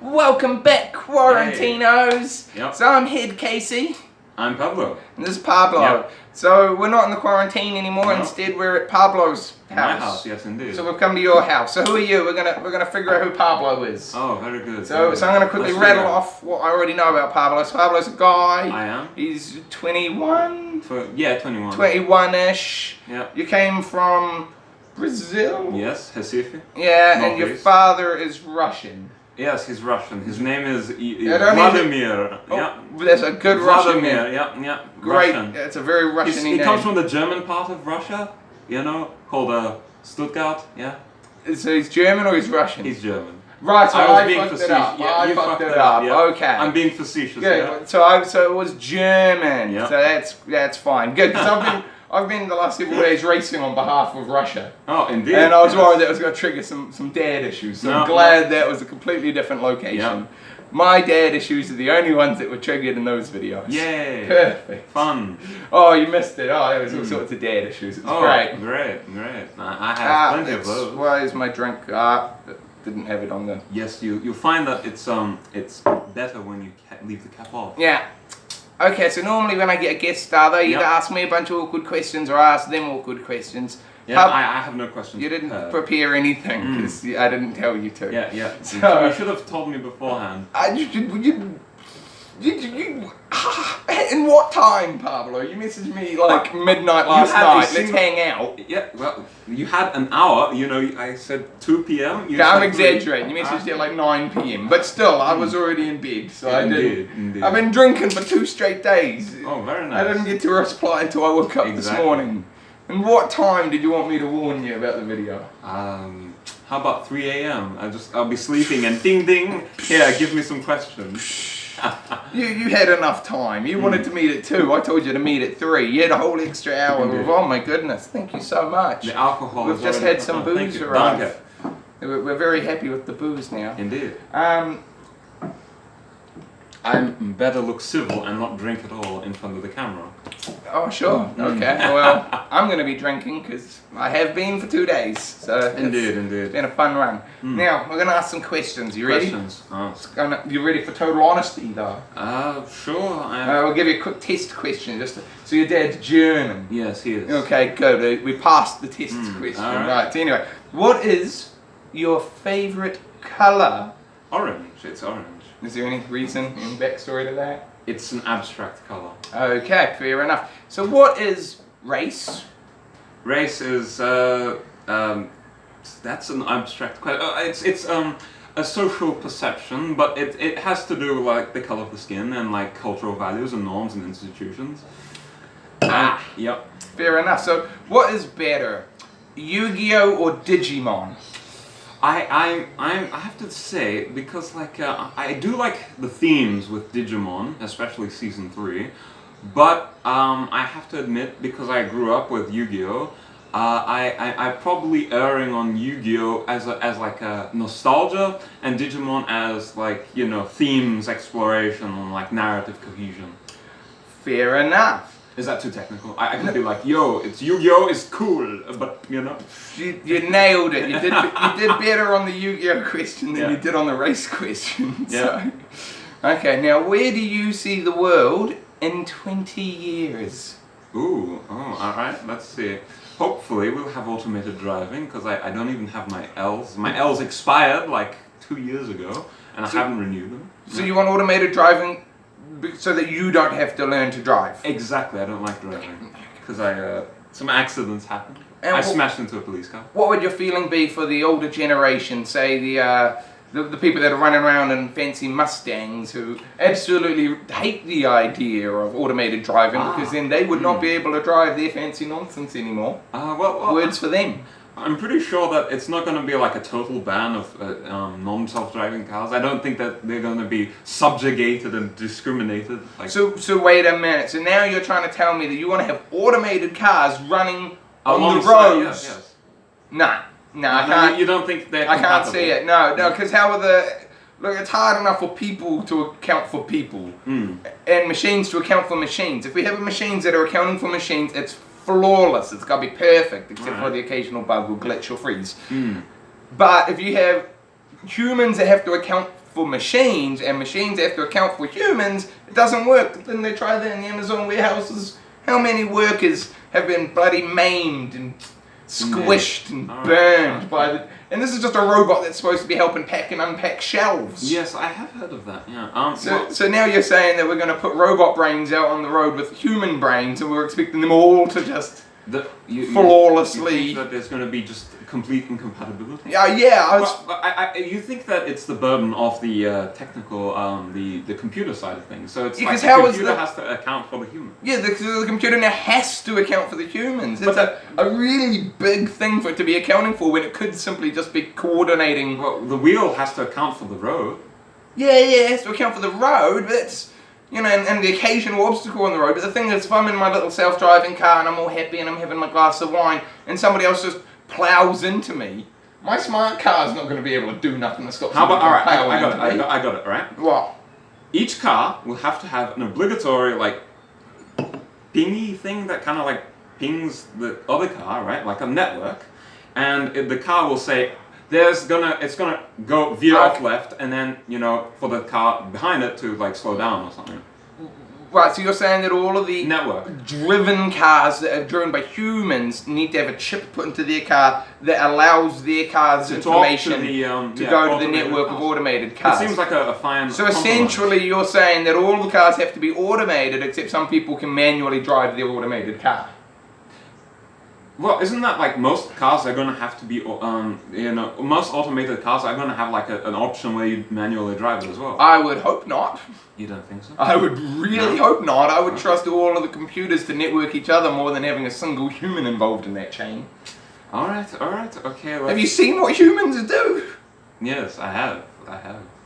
Welcome back, Quarantinos. Hey. Yep. So I'm Head Casey. I'm Pablo. And this is Pablo. Yep. So we're not in the quarantine anymore. No. Instead, we're at Pablo's house. My house, yes, indeed. So we've come to your house. So who are you? We're gonna figure out who Pablo is. Oh, very good. So I'm gonna quickly rattle off what I already know about Pablo. So Pablo's a guy. I am. He's 21. 21. 21-ish. Yeah. You came from Brazil. Yes, Recife. Yeah, and your Northeast. father is Russian. Yes, he's Russian. His name is I don't Vladimir. Oh, Yeah. that's a good Russian Vladimir. name. Yeah. Great. Russian. It's a very Russian name. He comes from the German part of Russia, called Stuttgart. Yeah. So he's German or he's Russian? He's German. Right, so I was I being fucked it facetious. up. Yeah, I you fucked it up. Yeah. Okay. I'm being facetious. Good. Yeah. So it was German. Yeah. So that's fine. Good. Because I've been the last several days racing on behalf of Russia. Oh, indeed. And I was worried that was going to trigger some dad issues. So I'm No, glad that was a completely different location. Yeah. My dad issues are the only ones that were triggered in those videos. Yay. Perfect. Fun. Oh, you missed it. Oh, there was all sorts of dad issues. It was great. Great. I have plenty of those. Why is my drink? Didn't have it on the. Yes, you'll find that it's better when you leave the cap off. Yeah. Okay, so normally when I get a guest star, they either ask me a bunch of awkward questions or I ask them awkward questions. Yeah, I have no questions. You didn't prepare anything because I didn't tell you to. Yeah. So, you should have told me beforehand. In what time, Pablo? You messaged me like midnight last night. Let's hang out. Yeah, well, you had an hour. I said 2 p.m. Okay, I'm exaggerating. You messaged at like 9 p.m. But still, I was already in bed, so I didn't. Indeed. I've been drinking for 2 straight days. Oh, very nice. I didn't get to reply until I woke up this morning. And what time did you want me to warn you about the video? How about 3 a.m.? I'll be sleeping and ding ding. Yeah, give me some questions. You had enough time. You wanted to meet at 2. I told you to meet at 3. You had a whole extra hour. Oh my goodness! Thank you so much. The alcohol. We've just had some booze arrive. We're very happy with the booze now. Indeed. I better look civil and not drink at all in front of the camera. Oh sure. Okay. Well, I'm going to be drinking because I have been for 2 days. So Indeed. It's been a fun run. Now we're going to ask some questions. You ready? Questions. You ready for total honesty though? Sure. We'll give you a quick test question. So your dad's German. Yes, he is. Okay, good. We passed the test question. Right. So anyway, what is your favourite colour? Orange. It's orange. Is there any reason in backstory to that? It's an abstract colour. Okay, fair enough. So what is race? Race is that's an abstract question. It's a social perception, but it has to do with like the colour of the skin and like cultural values and norms and institutions. Yep. Fair enough. So what is better, Yu-Gi-Oh or Digimon? I have to say, because like I do like the themes with Digimon, especially season 3, but I have to admit, because I grew up with Yu-Gi-Oh, I probably erring on Yu-Gi-Oh as like a nostalgia, and Digimon as like themes, exploration, and like narrative cohesion. Fair enough. Is that too technical? I can be like, yo, it's Yu-Gi-Oh is cool, but You nailed it. You did better on the Yu-Gi-Oh question than you did on the race question. Yeah. So. Okay, now where do you see the world in 20 years? Alright, let's see. Hopefully we'll have automated driving, because I don't even have my L's. My L's expired like 2 years ago, and I haven't renewed them. So you want automated driving so that you don't have to learn to drive? Exactly, I don't like driving, because some accidents happened. And I smashed into a police car. What would your feeling be for the older generation, say the people that are running around in fancy Mustangs who absolutely hate the idea of automated driving because then they would not be able to drive their fancy nonsense anymore? Words for them. I'm pretty sure that it's not going to be like a total ban of non-self-driving cars. I don't think that they're going to be subjugated and discriminated. So wait a minute. So now you're trying to tell me that you want to have automated cars running on the roads? Yes. Nah, I can't. You don't think they're I compatible? can't see it. No, because how are look, it's hard enough for people to account for people and machines to account for machines. If we have machines that are accounting for machines, it's flawless. It's got to be perfect, except for the occasional bug or glitch or freeze. But if you have humans that have to account for machines, and machines have to account for humans, it doesn't work. Didn't they try that in the Amazon warehouses? How many workers have been bloody maimed and squished and burned by the... And this is just a robot that's supposed to be helping pack and unpack shelves. Yes, I have heard of that, yeah. So now you're saying that we're going to put robot brains out on the road with human brains, and we're expecting them all to just flawlessly... You think that there's going to be just complete incompatibility? You think that it's the burden of the technical, the computer side of things. So it's like the computer has to account for the human. Yeah, the computer now has to account for the humans. It's a really big thing for it to be accounting for when it could simply just be coordinating. Well, the wheel has to account for the road. Yeah, it has to account for the road, but it's... You know, and the occasional obstacle on the road. But the thing is, if I'm in my little self-driving car and I'm all happy and I'm having my glass of wine and somebody else just plows into me, my smart car's not going to be able to do nothing to stop somebody from plowing into me. I got it, right? What? Each car will have to have an obligatory, like, pingy thing that kind of, like, pings the other car, right? Like a network. And the car will say... it's gonna go veer off left, and then, you know, for the car behind it to like slow down or something. Right, so you're saying that all of the network driven cars that are driven by humans need to have a chip put into their car that allows their car's information to go to the network of automated cars. It seems like a fine So essentially you're saying that all the cars have to be automated, except some people can manually drive their automated car. Well, isn't that like most cars are going to have to be, most automated cars are going to have like an option where you manually drive it as well? I would hope not. You don't think so? I would really hope not. I would trust all of the computers to network each other more than having a single human involved in that chain. Alright, okay. Have you seen what humans do? Yes, I have.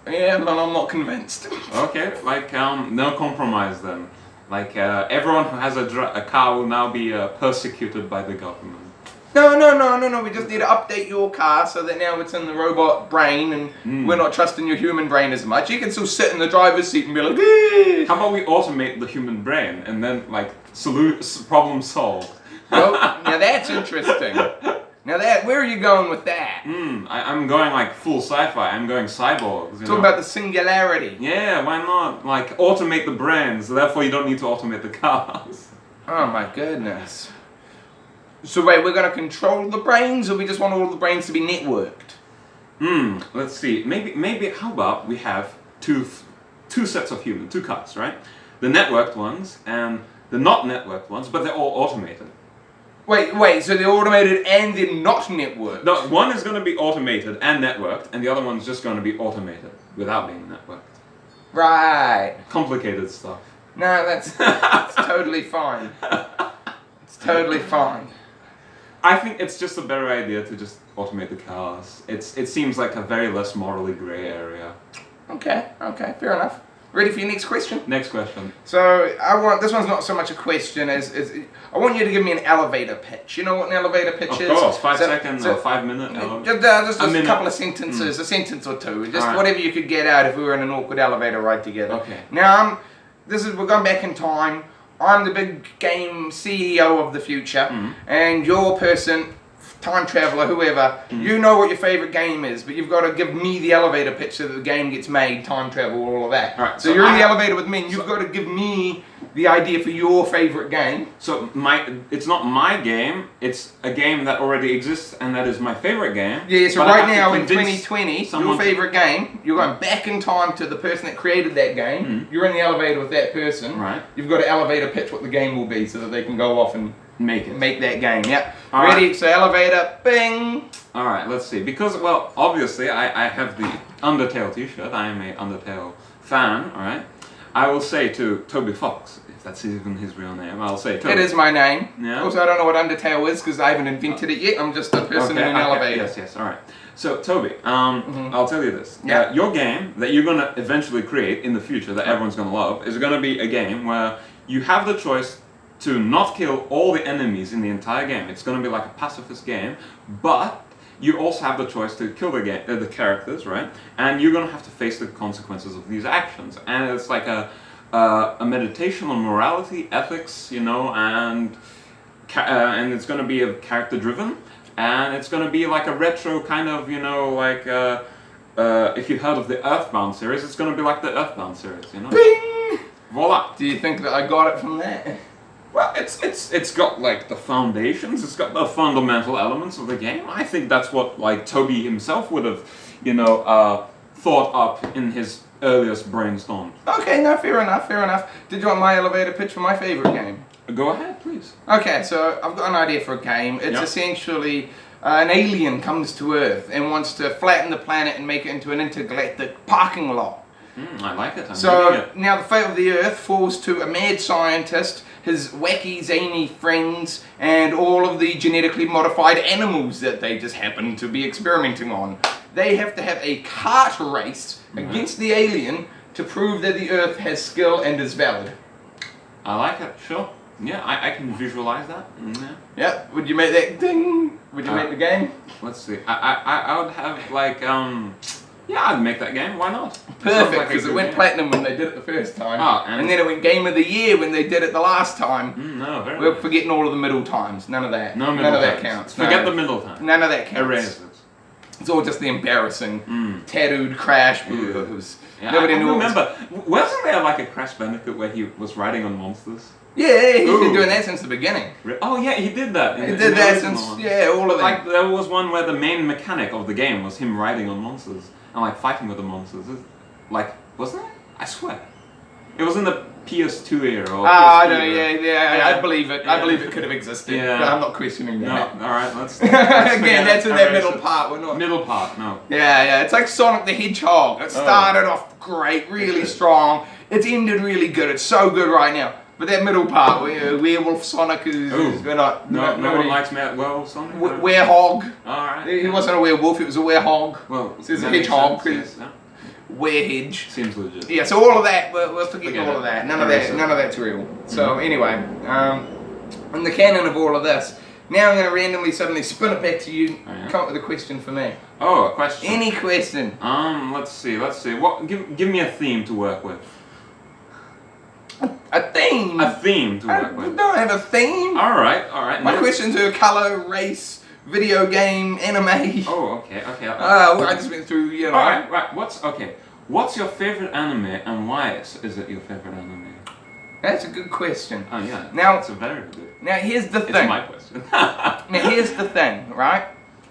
Yeah, but I'm not convinced. Okay, like, no compromise then. Like, everyone who has a car will now be persecuted by the government. No. We just need to update your car so that now it's in the robot brain and we're not trusting your human brain as much. You can still sit in the driver's seat and be like, eh. How about we automate the human brain and then, like, problem solved? Well, now that's interesting. Now where are you going with that? I'm going like full sci-fi. I'm going cyborgs. Talk about the singularity. Yeah, why not? Like, automate the brains, so therefore you don't need to automate the cars. Oh my goodness. So wait, we're going to control the brains, or we just want all the brains to be networked? Let's see. Maybe. How about we have two sets of humans, two cars, right? The networked ones and the not networked ones, but they're all automated. Wait, so they're automated and they're not networked? No, one is going to be automated and networked, and the other one's just going to be automated without being networked. Right. Complicated stuff. No, that's totally fine. It's totally fine. I think it's just a better idea to just automate the cars. It seems like a very less morally grey area. Okay, fair enough. Ready for your next question? Next question. So this one's not so much a question as I want you to give me an elevator pitch. You know what an elevator pitch is? Of course, 5 seconds or 5 minutes. Just a couple of sentences, a sentence or two, just whatever you could get out if we were in an awkward elevator ride together. Okay. Now we're going back in time. I'm the big game CEO of the future, and your person, time traveler, whoever, you know what your favorite game is, but you've got to give me the elevator pitch so that the game gets made, time travel, all of that. Right, so you're in the elevator with me, and you've got to give me the idea for your favorite game. So it's not my game, it's a game that already exists, and that is my favorite game. Yeah, so right now in 2020, your favorite game, you're going back in time to the person that created that game, you're in the elevator with that person, right. You've got to elevator pitch what the game will be so that they can go off and make that game. Yep. All ready? Right. So elevator, bing. All right. Let's see. Because obviously I have the Undertale T-shirt. I am a Undertale fan. All right. I will say to Toby Fox, if that's even his real name, I'll say Toby. It is my name. Yeah. Also, I don't know what Undertale is because I haven't invented it yet. I'm just a person in an elevator. Yes. All right. So Toby, I'll tell you this. Yeah. Your game that you're gonna eventually create in the future that everyone's gonna love is gonna be a game where you have the choice to not kill all the enemies in the entire game. It's going to be like a pacifist game, but you also have the choice to kill the characters, right? And you're going to have to face the consequences of these actions. And it's like a meditation on morality, ethics, and it's going to be a character-driven, and it's going to be like a retro kind of, if you heard of the Earthbound series, it's gonna be like the Earthbound series, you know? Bing! Voila! Do you think that I got it from that? Well, it's got like the foundations, it's got the fundamental elements of the game. I think that's what like Toby himself would have, thought up in his earliest brainstorm. Okay, no, fair enough, fair enough. Did you want my elevator pitch for my favorite game? Go ahead, please. Okay, so I've got an idea for a game. It's essentially an alien comes to Earth and wants to flatten the planet and make it into an intergalactic parking lot. I like it. I'm So reading it. now the fate of the Earth falls to a mad scientist, his wacky, zany friends, and all of the genetically modified animals that they just happen to be experimenting on. They have to have a kart race against the alien to prove that the Earth has skill and is valid. I like it. Sure. Yeah, I can visualize that. Yeah. Yep. Would you make that ding? Would you make the game? Let's see. I would have like yeah, I'd make that game. Why not? Perfect, because it went platinum when they did it the first time, and then it went Game of the Year when they did it the last time. No, very We're good. forgetting all of the middle times. None of that. No middle None of that times. counts. Forget No. the middle time. None of that counts. Erase it. It's all just the embarrassing, tattooed Crash boohs. Yeah, Nobody I knew. remember. Wasn't there like a Crash Bandicoot where he was riding on monsters? Yeah, he's been Ooh. doing that since the beginning. Oh yeah, he did that. He did that since all of them. Like there was one where the main mechanic of the game was him riding on monsters and like fighting with the monsters. Like, wasn't it? I swear. It was in the PS2 era. Or I PS3 know, era. yeah, I believe it. I Yeah. believe it could have existed. Yeah. But I'm not questioning No, that. alright, let's Again, that's in that erase middle it. part. We're not. Middle part, no. Yeah, it's like Sonic the Hedgehog. It started off great, really strong. It's ended really good. It's so good right now. But that middle part, where Werewolf Sonic is, we're not. No nobody- one likes Matt well Sonic. Werehog. Alright. He wasn't a werewolf. It was a werehog. Well, So it's a that makes hedgehog. sense, yes, yeah. Werehedge. Seems legit. Yeah, so all of that, we're forgetting Forget all it. of that. None Erase it. of that's real. So anyway, in the canon of all of this, now I'm going to randomly suddenly spin it back to you. Oh, yeah? Come up with a question for me. Oh, a question. Any question. Let's see. What? Give me a theme to work with. A theme. A theme to I work with. don't have a theme. All right. My No. questions are color, race, video game, anime. Oh, okay. Well, I just went through, you know. All right. What's your favorite anime and why is it your favorite anime? That's a good question. Oh yeah. Now- it's a very good. Now here's the It's thing. my question. Now here's the thing, right?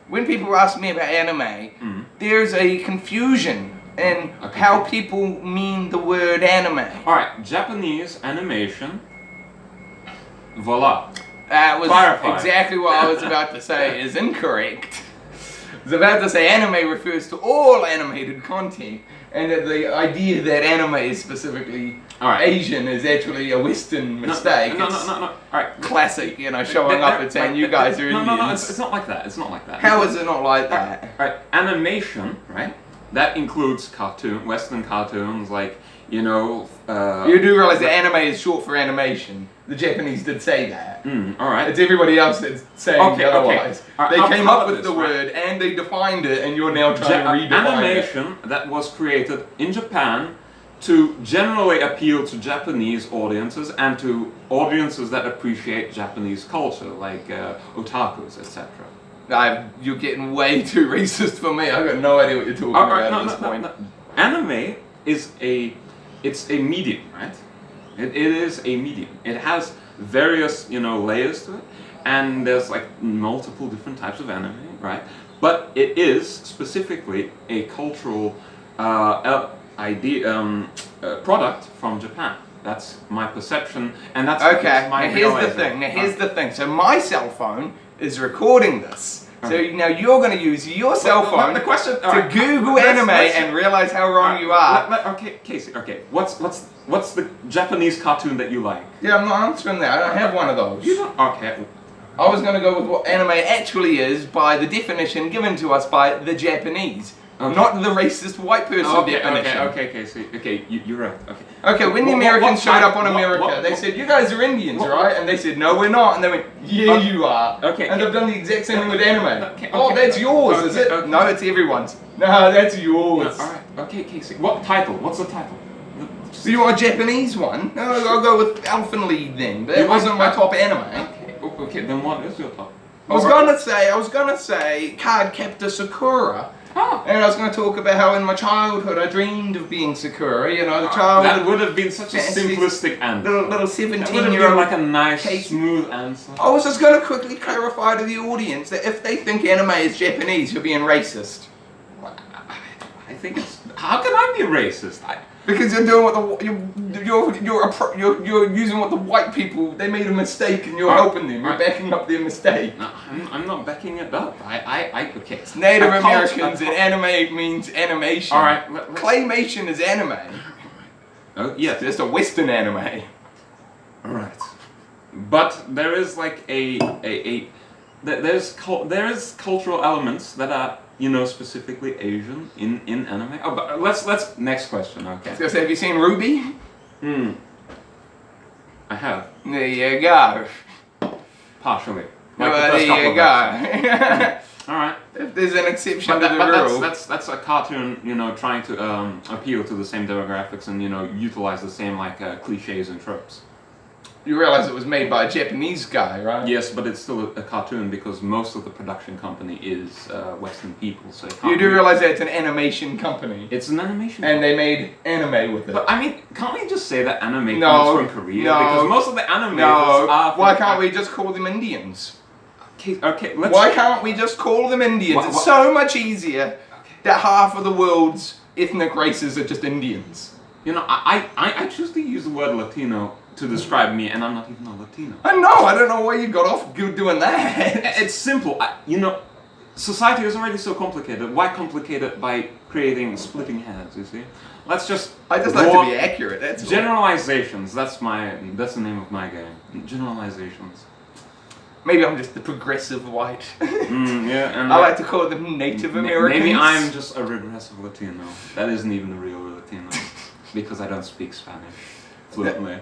When people ask me about anime, there's a confusion in Okay. how people mean the word anime. All right. Japanese animation. Voila. That was Clarify. exactly what I was about to say is incorrect. I was about to say anime refers to all animated content, and that the idea that anime is specifically All right. Asian is actually a Western mistake. No. It's All right. classic, showing up and saying you guys are Indians. No. It's not like that. It's not like that. How is it not like that? Right, animation, right? That includes Western cartoons, like You do realize that anime is short for animation. The Japanese did say that. All right. It's everybody else that's saying Okay, otherwise. okay. Alright, They how came about up with this, the right? word and they defined it, and you're now trying to redefine it. Animation that was created in Japan to generally appeal to Japanese audiences and to audiences that appreciate Japanese culture, like otakus, etc. You're getting way too racist for me. I've got no idea what you're talking about at this point. Anime is it's a medium, right? It is a medium. It has various, layers to it, and there's like multiple different types of anime, right? But it is specifically a cultural product from Japan. That's my perception, and that's Okay, my now here's the realization. thing. Now here's the thing. So my cell phone is recording this. So now you're going to use your cell phone the question, to Google anime and realize how wrong you are. Okay, Casey. Okay, what's the Japanese cartoon that you like? Yeah, I'm not answering that. I don't have one of those. You don't. Okay. I was going to go with what anime actually is by the definition given to us by the Japanese, Okay. not the racist white person definition. Okay, Casey. Okay, you're right. Okay. Okay, when the What- Americans what showed type- up on what- America, what- they what- said, "You guys are Indians, what- right?" And they said, "No, we're not." And they went, "Yeah, Okay. you are." Okay. And they've done the exact same thing with anime. Okay, Oh, okay. that's yours, is Okay, it? okay. No, it's everyone's. No, that's No, yours. all right. Okay, Casey. What title? What's the title? So you want a Japanese one? No, I'll go with Elfen Lied then. That You want- wasn't my top anime. Okay, then what is your top? I was gonna say Card Captor Sakura Oh. And I was going to talk about how in my childhood I dreamed of being Sakura. You know, the child. That would have been such a simplistic answer. Little That would have 17-year-old. been like a nice, smooth answer. I was just going to quickly clarify to the audience that if they think anime is Japanese, you're being racist. I think it's. How can I be racist? Because you're doing what you're using what the white people, they made a mistake and you're helping them. You're backing up their mistake. No, I'm not backing it up. Okay. It's Native Americans and anime means animation. All right. Claymation is anime. Oh yes. It's just a Western anime. All right. But there is like there is cultural elements that are, you know, specifically Asian in anime. Oh, but let's next question. Okay. So have you seen Ruby? I have. There you go. Partially. Well, the first there you couple go. All right. If there's an exception But to the rule. that's a cartoon, you know, trying to appeal to the same demographics and, you know, utilize the same like cliches and tropes. You realize it was made by a Japanese guy, right? Yes, but it's still a cartoon because most of the production company is Western people. So You do realize that it's an animation company. it's an animation. And they made anime with it. But I mean, can't we just say that anime No, comes from Korea? no. Because most of the animators No, are from why can't we just call them Indians? Okay, let's. Why can't we just call them Indians? It's so much easier that half of the world's ethnic races are just Indians. You know, I choose to use the word Latino to describe me, and I'm not even a Latino. I don't know why you got off doing that. It's simple. You know, society is already so complicated. Why complicate it by splitting hairs? You see, let's just. I just like to be accurate. That's all. Generalizations. That's the name of my game. Generalizations. Maybe I'm just the progressive white. Yeah, and I like to call them Native Americans. Maybe I'm just a regressive Latino. That isn't even a real Latino because I don't speak Spanish fluently.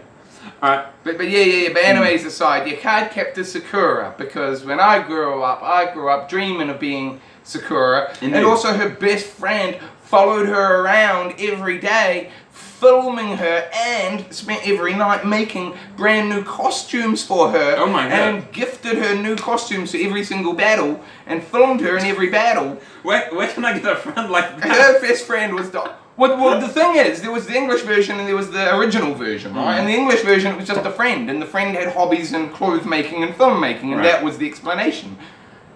Alright. But yeah, but animes aside, your card kept as Sakura because when I grew up dreaming of being Sakura. Indeed. And also her best friend followed her around every day, filming her and spent every night making brand new costumes for her. Oh my God. And gifted her new costumes for every single battle and filmed her in every battle. Where can I get a friend like that? Her best friend was well, the thing is, there was the English version and there was the original version, right? And the English version, it was just a friend, and the friend had hobbies in clothes making and film making, and that was the explanation.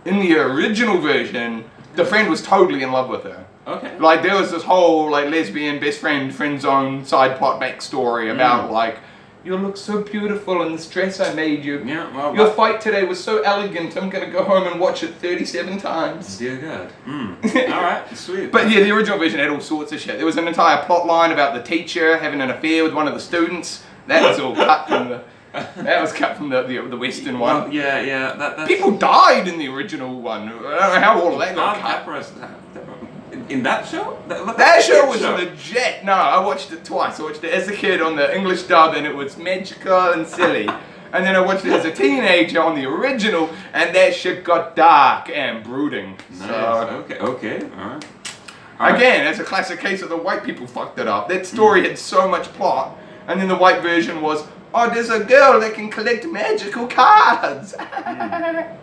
In the original version, the friend was totally in love with her. Okay. Like, there was this whole, like, lesbian best friend, friend zone, side plot backstory about, like, you look so beautiful in this dress I made you. Yeah, well, your fight today was so elegant, I'm gonna go home and watch it 37 times. Dear God. Alright, sweet. But yeah, the original version had all sorts of shit. There was an entire plot line about the teacher having an affair with one of the students. That was all cut from the... That was cut from the Western one. Well, yeah, that's... People died in the original one. I don't know how all of that got cut. In that show? That show was legit. No, I watched it twice. I watched it as a kid on the English dub and it was magical and silly. And then I watched it as a teenager on the original and that shit got dark and brooding. Nice. So, Okay, alright. Again, it's a classic case of the white people fucked it up. That story had so much plot and then the white version was, oh, there's a girl that can collect magical cards. Yeah,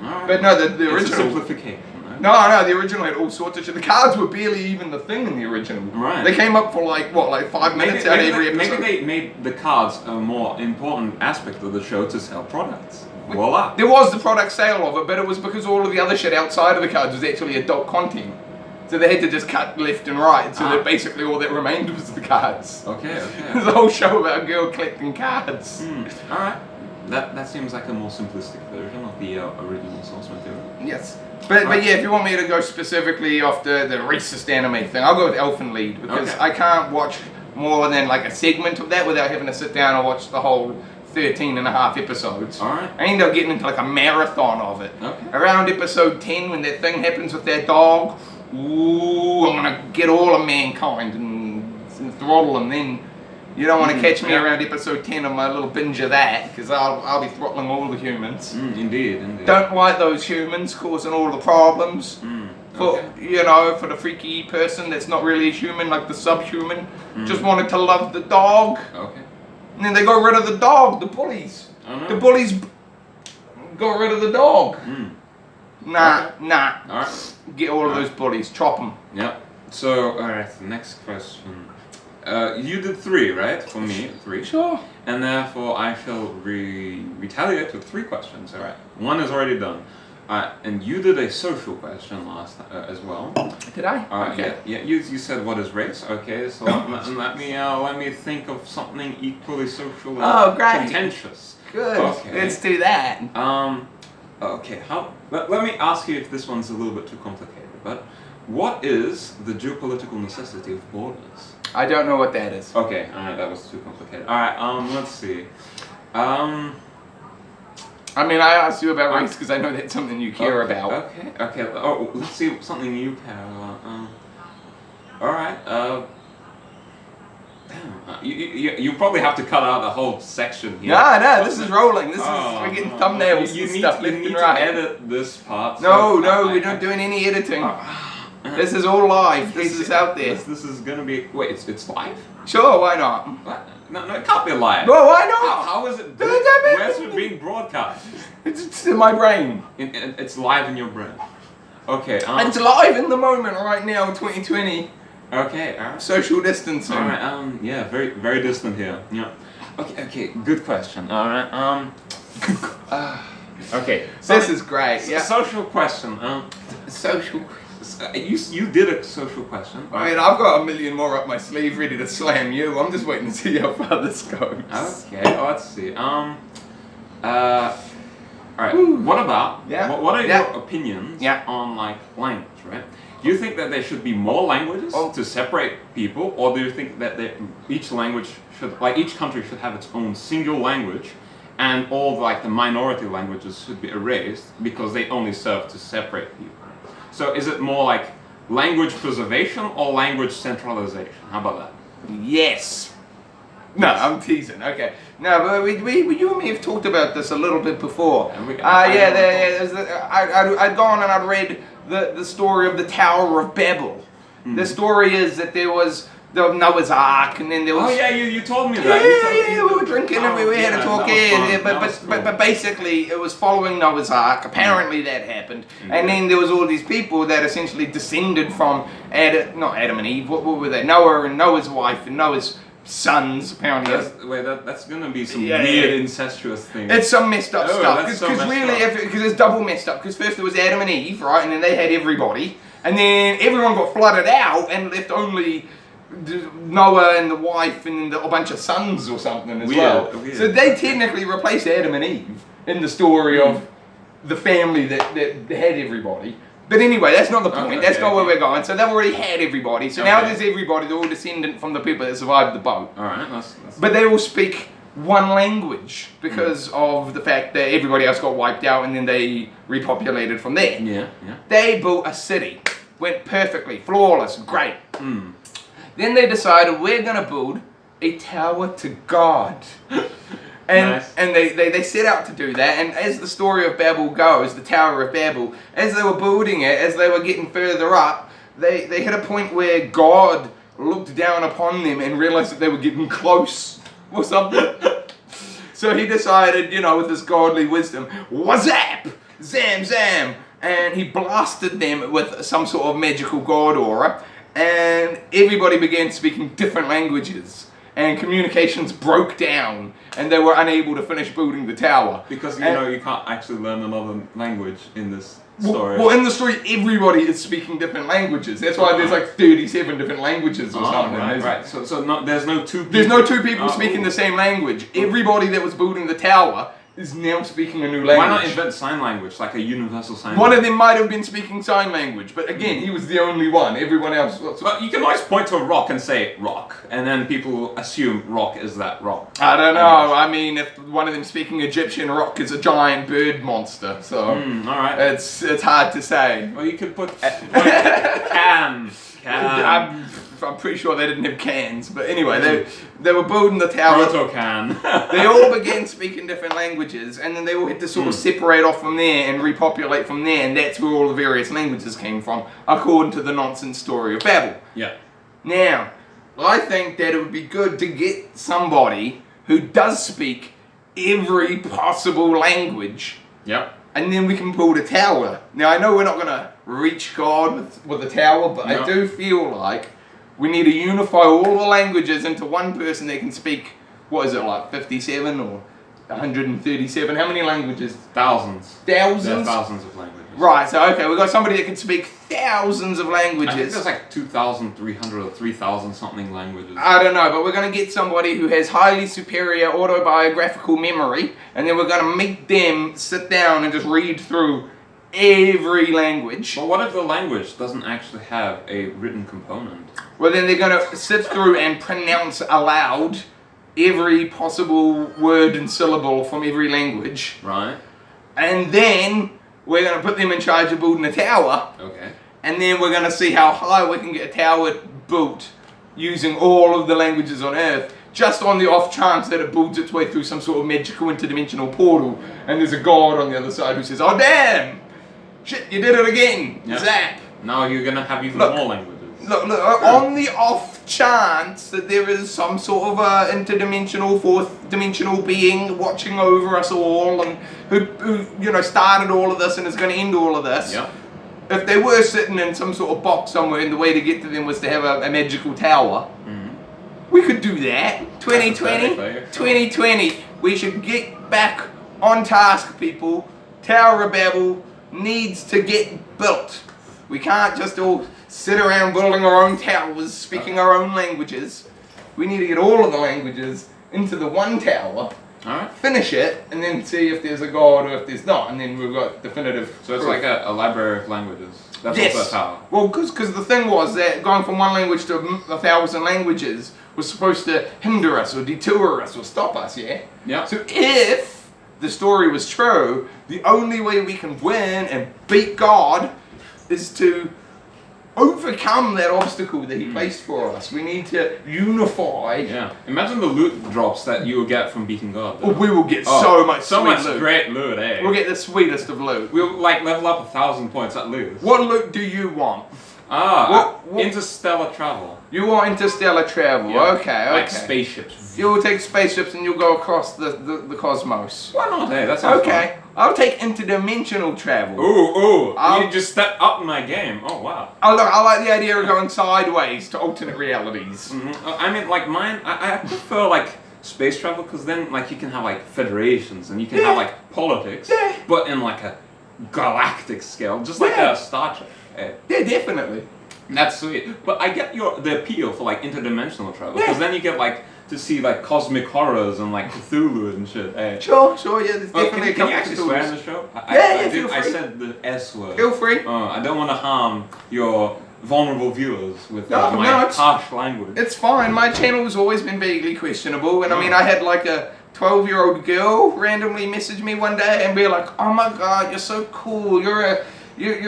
alright. But no, the original... It's a simplification. No, the original had all sorts of shit. The cards were barely even the thing in the original. Right. They came up for like 5 minutes out of every episode. Maybe they made the cards a more important aspect of the show to sell products. Voila. There was the product sale of it, but it was because all of the other shit outside of the cards was actually adult content. So they had to just cut left and right, so that basically all that remained was the cards. Okay. There's a whole show about a girl collecting cards. Alright. That seems like a more simplistic version of the original source material. Yes. But yeah, if you want me to go specifically off the racist anime thing, I'll go with Elfen Lied because I can't watch more than like a segment of that without having to sit down and watch the whole 13 and a half episodes. Alright. I end up getting into like a marathon of it. Okay. Around episode 10 when that thing happens with that dog, ooh, I'm gonna get all of mankind and throttle them. Then you don't want to catch me around episode 10 of my little binge of that because I'll be throttling all the humans. Indeed. Don't like those humans causing all the problems. For for the freaky person that's not really a human, like the subhuman, just wanted to love the dog. Okay. And then they got rid of the dog, the bullies. Oh, no. The bullies got rid of the dog. Nah. Alright. Get all of those bullies, chop them. Yeah. So, alright, the next question. You did 3, right? For me, 3. Sure. And therefore I shall retaliate with 3 questions, alright? 1 is already done. And you did a social question last as well. Did I? Okay. Yeah. You said what is race? Okay. So let me think of something equally social and contentious. Good. Okay. Let's do that. Okay. Let me ask you if this one's a little bit too complicated. But what is the geopolitical necessity of borders? I don't know what that is. Okay. All right. That was too complicated. All right. Let's see. I mean, I asked you about race because I know that's something you care about. Okay. Oh, let's see something you care about. All right. Damn. You probably have to cut out the whole section here. No, this is rolling. We're getting thumbnails and stuff left and right. To edit this part. No, we're not doing any editing. This is all live. This is out there. This is gonna be. Wait, it's live? Sure, why not? What? No, it can't be live. Well, why not? How is it? Where's it being broadcast? It's in my brain. It's live in your brain. Okay. It's live in the moment right now, 2020. Okay. Alright. Social distancing. All right. Yeah. Very, very distant here. Yeah. Okay. Good question. All right. Okay. So this is great. Yeah. Social question. Social. You did a social question. I mean, I've got a million more up my sleeve ready to slam you. I'm just waiting to see how far this goes. Okay, let's see. Alright, what about, what are your opinions on, like, language, right? Do you think that there should be more languages to separate people, or do you think that each language should, like, each country should have its own single language, and all, like, the minority languages should be erased because they only serve to separate people? So is it more like language preservation or language centralization? How about that? Yes. No, I'm teasing. Okay. No, but you and me have talked about this a little bit before. I'd gone and I'd read the story of the Tower of Babel. The story is that there was the Noah's Ark, and then there was. Oh yeah, you told me that. Yeah, we were drinking and we had a talk. But basically, it was following Noah's Ark. Apparently, that happened, and then there was all these people that essentially descended from not Adam and Eve. What were they? Noah and Noah's wife and Noah's sons. Apparently, that's gonna be some weird incestuous thing. It's some messed up stuff. Because it's double messed up. Because first there was Adam and Eve, right, and then they had everybody, and then everyone got flooded out and left only Noah and the wife and a bunch of sons or something as well. So they technically replaced Adam and Eve in the story of the family that had everybody. But anyway, that's not the point. That's not where we're going. So they've already had everybody. So now there's everybody. They're all descendant from the people that survived the boat. All right. But they all speak one language because of the fact that everybody else got wiped out and then they repopulated from there. Yeah. They built a city. Went perfectly. Flawless. Great. Then they decided we're going to build a tower to God. And they set out to do that, and as the story of Babel goes, the Tower of Babel, as they were building it, as they were getting further up, they hit a point where God looked down upon them and realized that they were getting close or something. So he decided, with his godly wisdom, wazap, zam zam, and he blasted them with some sort of magical god aura, and everybody began speaking different languages. And communications broke down, and they were unable to finish building the tower. Because you can't actually learn another language in this story. Well, in the story, everybody is speaking different languages. That's why there's like 37 different languages or something. Right. So there's no two people. There's no two people speaking the same language. Everybody that was building the tower is now speaking a new language. Why not invent sign language, like a universal sign language? One of them might have been speaking sign language, but again, he was the only one. Everyone else... But you can always point to a rock and say, rock, and then people assume rock is that rock. I don't know. I mean, if one of them speaking Egyptian, rock is a giant bird monster, so... alright. It's hard to say. Well, you could put... can. I'm pretty sure they didn't have cans, but anyway, they were building the tower. Proto-can. They all began speaking different languages, and then they all had to sort of separate off from there and repopulate from there, and that's where all the various languages came from, according to the nonsense story of Babel. Yeah. Now, I think that it would be good to get somebody who does speak every possible language. Yep. and then we can build a tower. Now I know we're not gonna reach God with a tower, but I do feel like we need to unify all the languages into one person that can speak. What is it, like 57 or 137? How many languages? Thousands. Thousands? There are thousands of languages. Right, so okay, we've got somebody that can speak thousands of languages. I think there's like 2,300 or 3,000 something languages. I don't know, but we're going to get somebody who has highly superior autobiographical memory, and then we're going to make them sit down and just read through every language. But what if the language doesn't actually have a written component? Well, then they're going to sit through and pronounce aloud every possible word and syllable from every language. Right. And then we're going to put them in charge of building a tower. Okay. And then we're going to see how high we can get a tower built using all of the languages on Earth, just on the off chance that it builds its way through some sort of magical interdimensional portal, and there's a god on the other side who says, "Oh damn! Shit, you did it again! Yep. Zap!" Now you're gonna have even more languages. Look, on the off chance that there is some sort of interdimensional, fourth dimensional being watching over us all, and who started all of this and is going to end all of this. Yep. If they were sitting in some sort of box somewhere and the way to get to them was to have a magical tower, we could do that. 2020, 2020, we should get back on task, people. Tower of Babel needs to get built. We can't just all sit around building our own towers, speaking our own languages. We need to get all of the languages into the one tower. Alright. Finish it, and then see if there's a god or if there's not, and then we've got definitive. So it's proof. like a library of languages. That's Yes. also a tower. Well, because the thing was that going from one language to 1,000 languages was supposed to hinder us or detour us or stop us, yeah? Yeah. So if the story was true, the only way we can win and beat God is to overcome that obstacle that he placed for us. We need to unify. Yeah. Imagine the loot drops that you will get from beating God. Oh, we will get so much loot. Great loot, eh? We'll get the sweetest of loot. We'll like level up 1,000 points at least. What loot do you want? What- Interstellar travel. You want interstellar travel? Yeah. Okay. Like spaceships. You'll take spaceships and you'll go across the cosmos. Why not? Hey, that sounds Okay. I'll take interdimensional travel. fun. Ooh. I'll- You just stepped up my game. Oh, wow. I like the idea of going sideways to alternate realities. I mean, like mine, I prefer like space travel because then like you can have like federations and you can have like politics, Yeah. but in like a galactic scale, just like Yeah. a Star Trek. Eh? Yeah, definitely. That's sweet. But I get the appeal for like interdimensional travel Yeah. because then you get like to see like cosmic horrors and like Cthulhu and shit. Eh? Sure, yeah, there's Oh, definitely can a you couple actually of swear in tools. the show? Feel I free. said the S word. Feel free. I don't want to harm your vulnerable viewers with No, my it's- harsh language. It's fine. My channel has always been vaguely questionable, and I mean, I had like a 12-year-old girl randomly message me one day and be like, "Oh my God, you're so cool. You're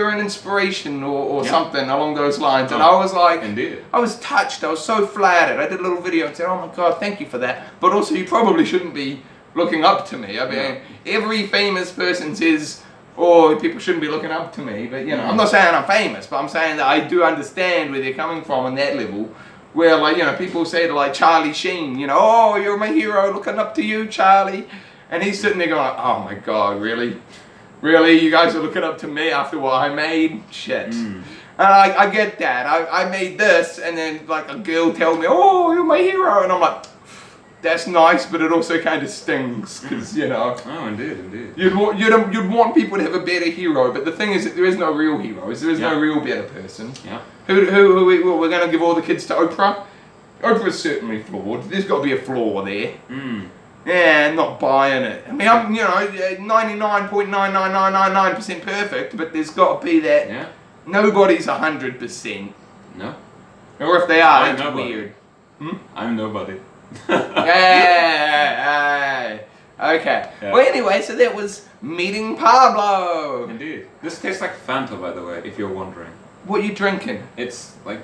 an inspiration," or Yeah. something along those lines. And Oh, I was like, indeed. I was touched. I was so flattered. I did a little video and said, "Oh my God, thank you for that." But also, you probably shouldn't be looking up to me. I mean, every famous person says, "Oh, people shouldn't be looking up to me." But you know, I'm not saying I'm famous, but I'm saying that I do understand where they're coming from on that level. Where like, you know, people say to like Charlie Sheen, you know, "Oh, you're my hero, looking up to you, Charlie," and he's sitting there going, "Oh my God, really? Really, you guys are looking up to me after what I made? Shit." And I get that. I made this, and then like a girl tells me, "Oh, you're my hero," and I'm like, that's nice, but it also kind of stings because you know. Oh, indeed. You'd want people to have a better hero, but the thing is that there is no real heroes. There is no real better person. Yeah. Who we're going to give all the kids to Oprah? Oprah's certainly flawed. There's got to be a flaw there. Yeah, I'm not buying it. I mean, I'm 99.99999% perfect, but there's got to be that. Yeah. Nobody's 100%. No. Or if they are, I'm that's nobody. weird. I'm nobody. Yeah. Okay. Yeah. Well, anyway, so that was meeting Pablo. Indeed. This tastes like Fanta, by the way, if you're wondering. What are you drinking? It's like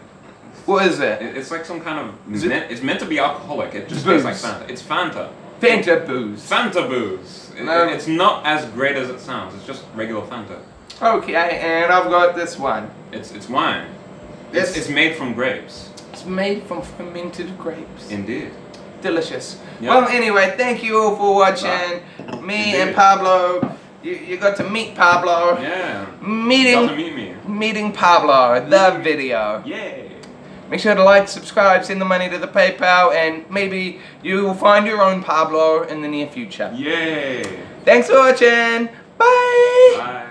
What is it? it's like some kind of Is it- it's meant to be alcoholic. It just Booze. tastes like Fanta. It's Fanta. Fanta booze. Fanta booze. No. It's not as great as it sounds. It's just regular Fanta. Okay, and I've got this one. It's wine. Yes. It's made from grapes. It's made from fermented grapes. Indeed. Delicious. Yeah. Well, anyway, thank you all for watching. Me and Indeed. Pablo You got to meet Pablo. Yeah. Doesn't meet me. Meeting Pablo, the video. Yay. Make sure to like, subscribe, send the money to the PayPal, and maybe you will find your own Pablo in the near future. Yay. Thanks for watching. Bye. Bye.